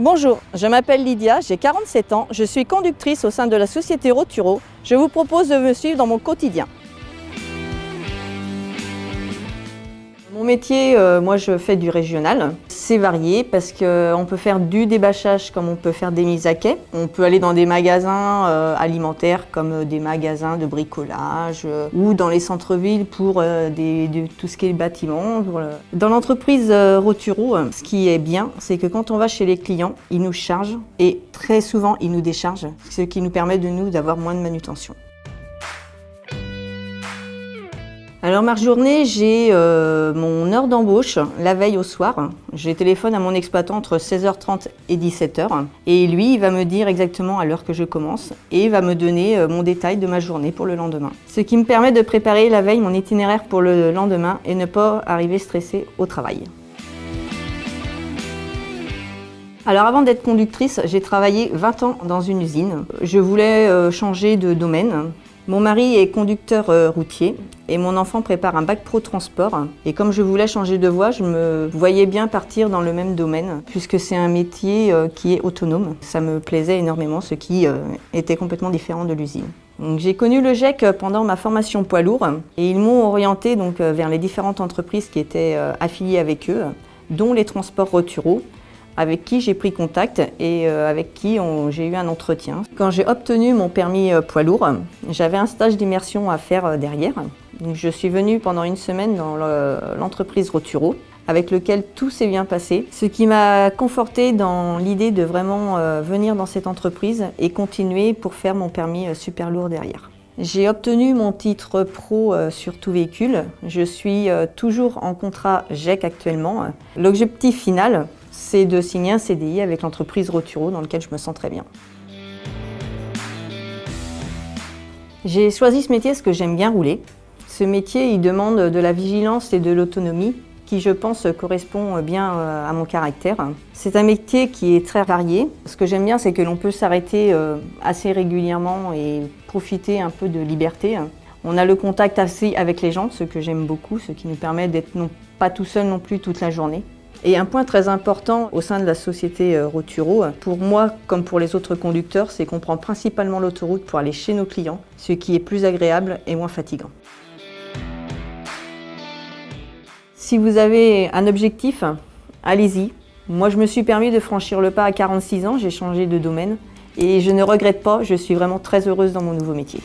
Bonjour, je m'appelle Lydia, j'ai 47 ans, je suis conductrice au sein de la société Roturo. Je vous propose de me suivre dans mon quotidien. Mon métier, moi je fais du régional. C'est varié parce qu'on peut faire du débâchage comme on peut faire des mises à quai. On peut aller dans des magasins alimentaires comme des magasins de bricolage ou dans les centres-villes pour tout ce qui est bâtiment. Dans l'entreprise Roturo, ce qui est bien, c'est que quand on va chez les clients, ils nous chargent et très souvent ils nous déchargent, ce qui nous permet d'avoir moins de manutention. Alors ma journée, j'ai mon heure d'embauche la veille au soir. Je téléphone à mon exploitant entre 16h30 et 17h et lui, il va me dire exactement à l'heure que je commence et il va me donner mon détail de ma journée pour le lendemain. Ce qui me permet de préparer la veille mon itinéraire pour le lendemain et ne pas arriver stressée au travail. Alors avant d'être conductrice, j'ai travaillé 20 ans dans une usine. Je voulais changer de domaine. Mon mari est conducteur routier et mon enfant prépare un bac pro transport. Et comme je voulais changer de voie, je me voyais bien partir dans le même domaine puisque c'est un métier qui est autonome. Ça me plaisait énormément, ce qui était complètement différent de l'usine. J'ai connu le GEC pendant ma formation poids lourd et ils m'ont orienté vers les différentes entreprises qui étaient affiliées avec eux, dont les transports Roturo, avec qui j'ai pris contact et avec qui j'ai eu un entretien. Quand j'ai obtenu mon permis poids lourd, j'avais un stage d'immersion à faire derrière. Donc, je suis venue pendant une semaine dans l'entreprise Roturo, avec lequel tout s'est bien passé, ce qui m'a confortée dans l'idée de vraiment venir dans cette entreprise et continuer pour faire mon permis super lourd derrière. J'ai obtenu mon titre pro sur tout véhicule. Je suis toujours en contrat GEC actuellement. L'objectif final, c'est de signer un CDI avec l'entreprise Roturo dans lequel je me sens très bien. J'ai choisi ce métier parce que j'aime bien rouler. Ce métier, il demande de la vigilance et de l'autonomie qui, je pense, correspond bien à mon caractère. C'est un métier qui est très varié. Ce que j'aime bien, c'est que l'on peut s'arrêter assez régulièrement et profiter un peu de liberté. On a le contact assez avec les gens, ce que j'aime beaucoup, ce qui nous permet d'être pas tout seul non plus toute la journée. Et un point très important au sein de la société Roturo, pour moi comme pour les autres conducteurs, c'est qu'on prend principalement l'autoroute pour aller chez nos clients, ce qui est plus agréable et moins fatigant. Si vous avez un objectif, allez-y. Moi, je me suis permis de franchir le pas à 46 ans, j'ai changé de domaine et je ne regrette pas, je suis vraiment très heureuse dans mon nouveau métier.